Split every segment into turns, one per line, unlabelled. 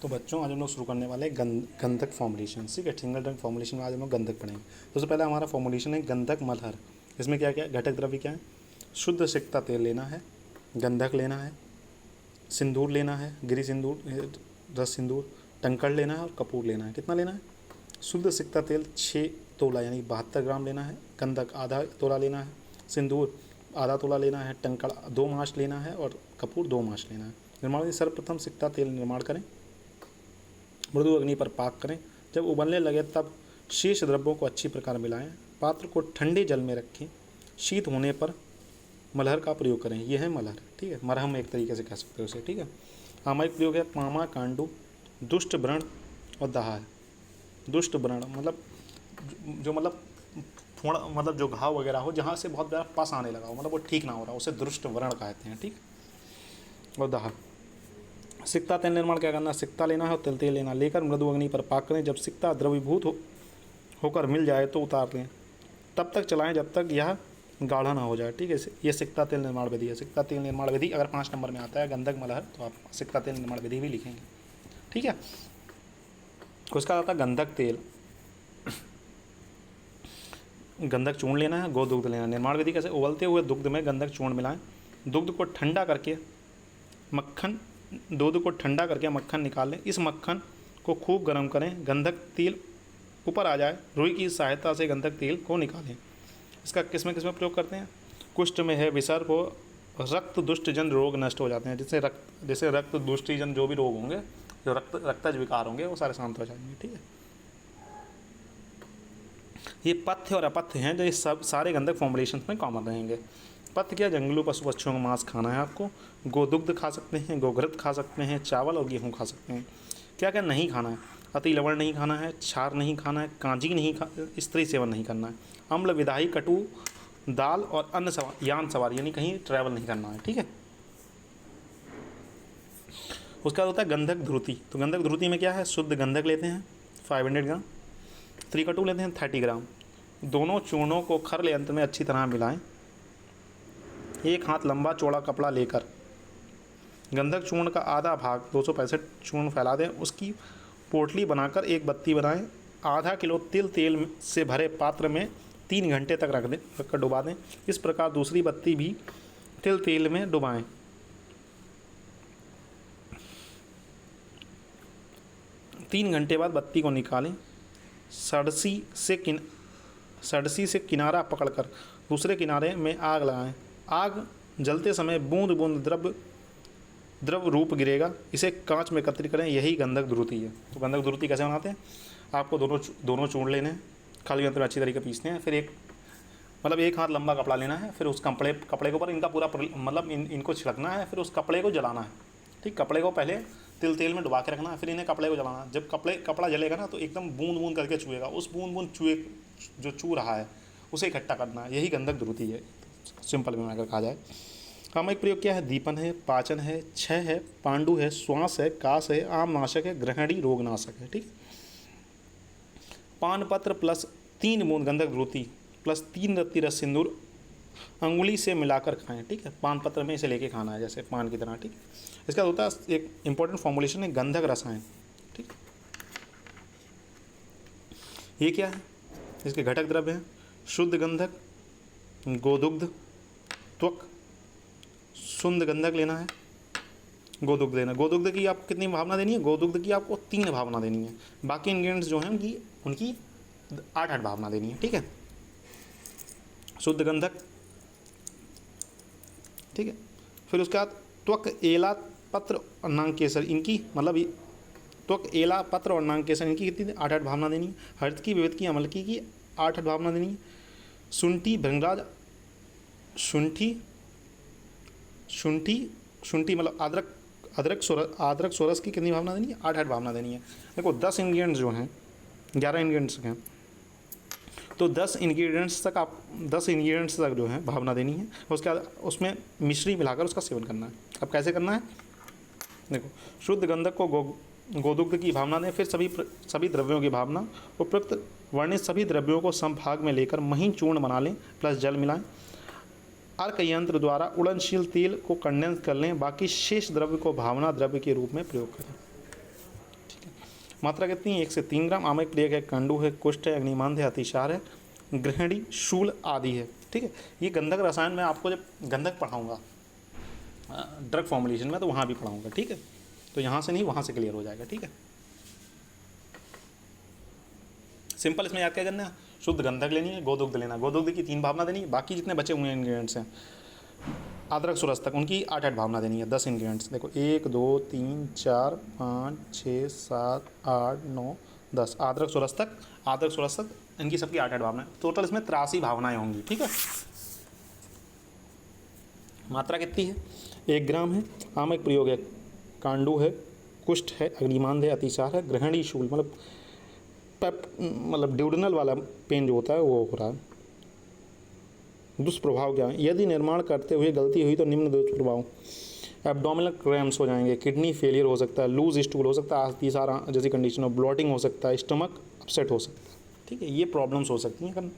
तो बच्चों आज हम लोग शुरू करने वाले हैं गंधक फॉर्मुलेशन। ठीक है, सिंगल टर्म फॉर्मुलेशन में आज हम लोग गंधक पढ़ेंगे। सबसे पहले हमारा फॉर्मुलेशन है गंधक मलहर। इसमें क्या क्या घटक द्रव्य क्या है? शुद्ध सिकता तेल लेना है, गंधक लेना है, सिंदूर लेना है, गिरी सिंदूर, रस सिंदूर, टंकड़ लेना है और कपूर लेना है। कितना लेना है? शुद्ध सिकता तेल 6 तोला यानी 72 ग्राम लेना है, गंधक आधा तोला लेना है, सिंदूर आधा तोला लेना है, टंकड़ 2 मास लेना है और कपूर 2 मास लेना है। निर्माण विधि: सर्वप्रथम सिकता तेल निर्माण करें, मृदु अग्नि पर पाक करें, जब उबलने लगे तब शेष द्रव्यों को अच्छी प्रकार मिलाएं, पात्र को ठंडे जल में रखें, शीत होने पर मलहर का प्रयोग करें। यह है मलहर। ठीक है, मरहम एक तरीके से कह सकते हो उसे। ठीक है, सामयिक प्रयोग है पामा, कांडू, दुष्ट व्रण और दाह। दुष्ट व्रण मतलब जो मतलब थोड़ा मतलब जो घाव वगैरह हो, जहाँ से बहुत ज़्यादा पस आने लगा हो, मतलब वो ठीक ना हो रहा, उसे दुष्ट व्रण कहते हैं। ठीक, और दाह। सिकता तेल निर्माण क्या करना? सिकता लेना है और तेल लेना, लेकर मृदु अग्नि पर पाक करें, जब सिकता द्रवीभूत होकर मिल जाए तो उतार लें, तब तक चलाएं जब तक यह गाढ़ा ना हो जाए। ठीक है, ये सिकता तेल निर्माण विधि है। सिकता तेल निर्माण विधि अगर 5 नंबर में आता है गंधक मलहर, तो आप सिकता तेल निर्माण विधि भी लिखेंगे। ठीक है, उसका आता है गंधक तेल। गंधक चूर्ण लेना है, गोदुग्ध लेना है। निर्माण विधि कैसे? उबलते हुए दुग्ध में गंधक चूर्ण मिलाएं, दुग्ध को ठंडा करके मक्खन निकाल लें, इस मक्खन को खूब गर्म करें, गंधक तेल ऊपर आ जाए, रुई की सहायता से गंधक तेल को निकालें। इसका किस में प्रयोग करते हैं? कुष्ठ में है, विसर्प हो, रक्त दुष्टजन रोग नष्ट हो जाते हैं, जैसे रक्त दुष्टजन जो भी रोग होंगे, जो रक्तज विकार होंगे, वो सारे शांत हो जाएंगे। ठीक है, ये पथ्य और अपथ्य हैं जो ये सब सारे गंधक फॉर्मुलेशन में कॉमन रहेंगे। पथ्य क्या? जंगली पशु पक्षियों का मांस खाना है आपको, गोदुग्ध खा सकते हैं, गोघृत खा सकते हैं, चावल और गेहूँ खा सकते हैं। क्या क्या नहीं खाना है? अति लवण नहीं खाना है, क्षार नहीं खाना है, कांजी नहीं स्त्री सेवन नहीं करना है, अम्ल विदाही कटु दाल और अन्य यान सवार यानी कहीं ट्रैवल नहीं करना है। ठीक है, उसका होता है गंधक ध्रुति। तो गंधक ध्रुति में क्या है? शुद्ध गंधक लेते हैं 500 ग्राम, त्रिकटु लेते हैं 30 ग्राम, दोनों चूर्णों को खरले यंत्र में अच्छी तरह मिलाएं, एक हाथ लंबा चौड़ा कपड़ा लेकर गंधक चूर्ण का आधा भाग 265 चूर्ण फैला दें, उसकी पोटली बनाकर एक बत्ती बनाएं, आधा किलो तेल से भरे पात्र में 3 घंटे तक रखकर डुबा दें। इस प्रकार दूसरी बत्ती भी तेल में डुबाएं। तीन घंटे बाद बत्ती को निकालें, सड़सी से किनारा पकड़कर दूसरे किनारे में आग लगाएं। आग जलते समय बूंद बूंद द्रव रूप गिरेगा, इसे कांच में एकत्रित करें, यही गंधक ध्रुति है। तो गंधक ध्रुति कैसे बनाते हैं? आपको दोनों चूर्ण लेने हैं, खाली यंत्र में अच्छी तरीके पीसने हैं, फिर एक हाथ लंबा कपड़ा लेना है, फिर उस कपड़े के ऊपर इनका पूरा मतलब इनको छिड़कना है, फिर उस कपड़े को जलाना है। ठीक, कपड़े को पहले तेल में डुबा के रखना है, फिर इन्हें कपड़े को जलाना है। जब कपड़ा जलेगा ना तो एकदम बूंद बूंद करके छुएगा, उस बूंद जो छू रहा है उसे इकट्ठा करना है, यही गंधक ध्रुति है, सिंपल में अगर कहा जाए। सामयिक प्रयोग क्या है? दीपन है, पाचन है, क्षय है, पांडु है, श्वास है, कास है, आम नाशक है, ग्रहणी रोग नाशक है। ठीक, पान पत्र प्लस 3 बूंद गंधक ध्रुति प्लस 3 रत्ती रस सिंदूर अंगुली से मिलाकर खाएं। ठीक है, पान पत्र में इसे लेके खाना है जैसे पान की तरह। ठीक, इसका होता है एक इंपॉर्टेंट फॉर्मुलेशन है गंधक रसायन। ठीक, ये क्या है? इसके घटक द्रव्य हैं शुद्ध गंधक, गोदुग्ध, त्वक, शुद्ध गंधक लेना है, गोदुग्ध लेना। गोदुग्ध की आप कितनी भावना देनी है? गोदुग्ध की आपको 3 भावना देनी है, बाकी इंग्रेडिएंट्स जो हैं उनकी 8 भावना देनी है। ठीक है, शुद्ध गंधक। ठीक है, फिर उसके बाद त्वक, एला, पत्र और नांग केसर, इनकी मतलब त्वक, एला, पत्र और नांग केसर, इनकी कितनी 8 भावना देनी है। हर्द की, विविध की, अमलकी की 8 भावना देनी है। शुंठी, भृंगराज, शुंठी मतलब अदरक सोरस की कितनी भावना देनी है? 8 भावना देनी है। देखो 10 इंग्रेडिएंट्स जो हैं, 11 इंग्रेडिएंट्स हैं, तो 10 इंग्रेडिएंट्स तक जो है भावना देनी है। उसके बाद उसमें मिश्री मिलाकर उसका सेवन करना है। अब कैसे करना है? देखो, शुद्ध गंधक को गोदुग्ध की भावना दें, फिर सभी द्रव्यों की भावना, उपयुक्त वर्णित सभी द्रव्यों को समभाग में लेकर महीन चूर्ण बना लें, प्लस जल मिलाएं, अर्क यंत्र द्वारा उड़नशील तेल को कंडेंस कर लें, बाकी शेष द्रव्य को भावना द्रव्य के रूप में प्रयोग करें। मात्रा कितनी है 1 से 3 ग्राम। आमक प्रियक है, कांडू है, कुष्ठ है, अग्निमांद है, अतिसार है, गृहिणी, शूल आदि है। ठीक है, ये गंधक रसायन मैं आपको जब गंधक पढ़ाऊंगा ड्रग फॉर्मुलेशन में तो वहाँ भी पढ़ाऊंगा। ठीक है, तो यहाँ से नहीं वहाँ से क्लियर हो जाएगा। ठीक है, सिंपल इसमें याद क्या करना है, शुद्ध गंधक लेनी है, गोदुग्ध लेना है, गोदुग्ध की 3 भावना देनी है, बाकी जितने बचे हुए इंग्रेडिएंट्स हैं अदरक सुरस्तक उनकी 8 भावना देनी है। 10 इंग्रेडिएंट्स देखो 1 2 3 4 5 6 7 8 9 10 अदरक सुरस्तक इनकी सबकी 8 भावना, टोटल इसमें 83 भावनाएं होंगी। ठीक है, मात्रा कितनी है 1 ग्राम है। आमक प्रयोग है, कांडू है, कुष्ठ है, अग्निमांद है, अतिसार है, गृहिणी शूल मतलब ड्यूडनल वाला पेन जो होता है वो हो रहा है। दुष्प्रभाव क्या है, यदि निर्माण करते हुए गलती हुई तो निम्न दुष्प्रभाव, एब्डोमिनल क्रैम्प्स हो जाएंगे, किडनी फेलियर हो सकता है, लूज स्टूल हो सकता है, अतिसार जैसी कंडीशन हो, ब्लॉटिंग हो सकता है, स्टमक अपसेट हो सकता है। ठीक है, ये प्रॉब्लम्स हो सकती हैं।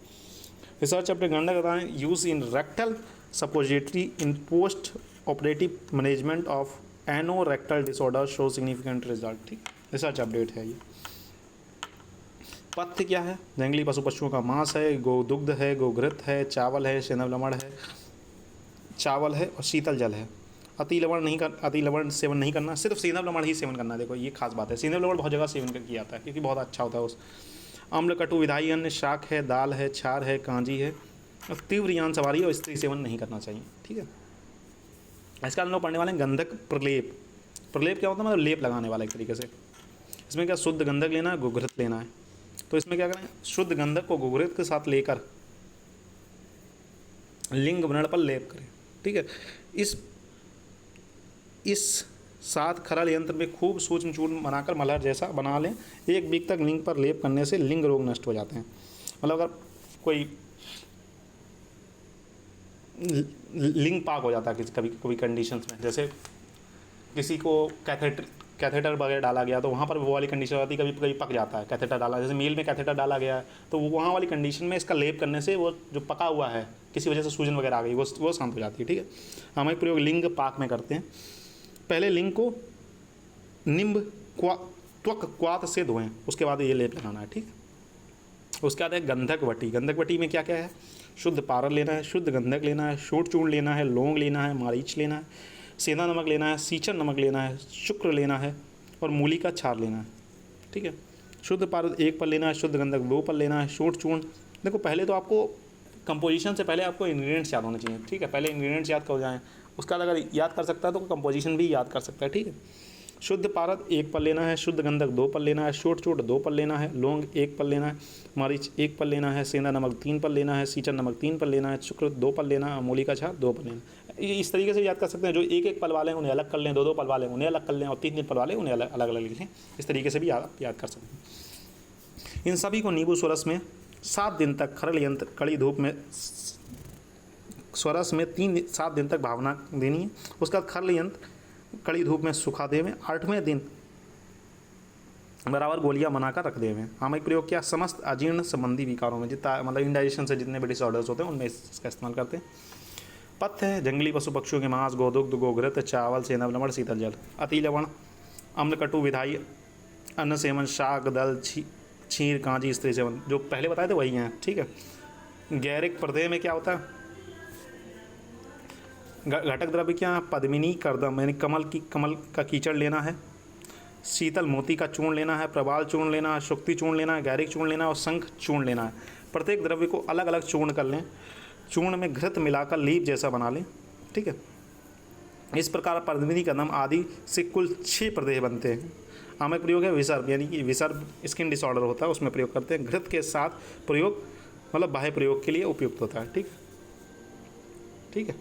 रिसर्च अपने गंडक बताएं, use in rectal suppository in post operative management of anorectal disorder show significant result. ठीक, रिसर्च अपडेट है ये। पथ्य क्या है, जंगली पशुओं का मांस है, गोदुग्ध है, गोघृत है, चावल है, सेंधव लवण है, चावल है और शीतल जल है। अति लवण सेवन नहीं करना, सिर्फ सेंधव लवण ही सेवन करना है। देखो ये खास बात है, सेंधव लवण बहुत जगह सेवन किया जाता है क्योंकि बहुत अच्छा होता है उस। अम्ल कटु विधायी अन्न, शाक है, दाल है, छार है, कांजी है और तीव्र यान सवारी और स्त्री सेवन नहीं करना चाहिए। ठीक है, इसका हम लोग पढ़ने वाले हैं गंधक प्रलेप। प्रलेप क्या होता है, मतलब लेप लगाने वाला एक तरीके से। इसमें क्या शुद्ध गंधक लेना है, गोघृत लेना है। तो इसमें क्या करें, शुद्ध गंधक को गोघृत के साथ लेकर लिंग व्रण पर लेप करें। ठीक है, इस साथ खरल यंत्र में खूब सूक्ष्म चूर्ण बनाकर मलहर जैसा बना लें। 1 वीक तक लिंग पर लेप करने से लिंग रोग नष्ट हो जाते हैं। मतलब अगर कोई लिंग पाक हो जाता है कभी कभी कंडीशंस में, जैसे किसी को कैथेटर वगैरह डाला गया तो वहाँ पर वो वाली कंडीशन आती है, कभी कभी पक जाता है कैथेटर डाला, जैसे मेल में कैथेटर डाला गया है तो वो वहाँ वाली कंडीशन में इसका लेप करने से वो जो पका हुआ है किसी वजह से सूजन वगैरह आ गई वो शांत हो जाती है। ठीक है, हम एक प्रयोग लिंग पाक में करते हैं। पहले लिंग को निम्ब त्वक क्वात से धोएं, उसके बाद ये लेप लगाना है। ठीक है, उसके बाद है गंधक वटी। गंधक वटी में क्या क्या है, शुद्ध पारद लेना है, शुद्ध गंधक लेना है, शूट चूर्ण लेना है, लौंग लेना है, मारीच लेना है, सेंधा नमक लेना है, सीचन नमक लेना है, शुक्र लेना है और मूली का छार लेना है। ठीक है, शुद्ध पारद 1 पल लेना है, शुद्ध गंधक 2 पल लेना है, शूट चूर्ण। देखो पहले तो आपको कंपोजिशन से पहले आपको इंग्रेडिएंट्स याद होने चाहिए। ठीक है, पहले इंग्रेडिएंट्स याद कर जाएँ, उसका अगर याद कर सकता है तो कंपोजिशन भी याद कर सकता है। ठीक है, शुद्ध पारद 1 पल लेना है, शुद्ध गंधक 2 पल लेना है, शूट चूर्ण 2 पल लेना है, लौंग 1 पल लेना है, मरीच 1 पल लेना है, सेंधा नमक 3 पल लेना है, सीचन नमक 3 पल लेना है, शुक्र 2 पल लेना है, मूली का छार 2 पल लेना है। इस तरीके से याद कर सकते हैं। जो 1 पल वाले हैं उन्हें अलग कर लें, 2 पल वाले उन्हें अलग कर लें और 3 पल वाले उन्हें अलग अलग लिखें। इस तरीके से भी याद कर सकते हैं। इन सभी को नींबू स्वरस में 7 दिन तक खरल यंत्र कड़ी धूप में स्वरस में 7 दिन तक भावना देनी है। उसका खरल यंत्र कड़ी धूप में सुखा देवें। 8वें दिन बराबर गोलियां बनाकर रख देवें। आमक प्रयोग क्या, समस्त अजीर्ण संबंधी विकारों में जितना मतलब इंडाइजेशन से जितने भी डिसऑर्डर्स होते हैं उनमें इसका इस्तेमाल करते हैं। पथ्य है, जंगली पशु पक्षियों के मांस, गोदुग्ध, गोघृत, चावल, सेंधव लवण, शीतल जल। अति लवण, अम्ल कटु विधायी अन्न सेवन, शाक, दल, छीर, कांजी, स्त्री सेवन, जो पहले बताए थे वही हैं। ठीक है, गैरिक प्रदेह में क्या होता है, घटक द्रव्य क्या, पद्मिनी करदम यानी कमल का कीचड़ लेना है, शीतल मोती का चूर्ण लेना है, प्रवाल चूर्ण लेना है, शुक्ति चूर्ण लेना है, गैरिक चूर्ण लेना है और शंख चूर्ण लेना है। प्रत्येक द्रव्य को अलग अलग चूर्ण कर लें, चूर्ण में घृत मिलाकर लीप जैसा बना लें। ठीक है, इस प्रकार पद्मिनी कदम आदि से कुल 6 प्रदेह बनते हैं। आमक प्रयोग है विसर्प, यानी कि विसर्प स्किन डिसऑर्डर होता है उसमें प्रयोग करते हैं। घृत के साथ प्रयोग मतलब बाह्य प्रयोग के लिए उपयुक्त होता है। ठीक है।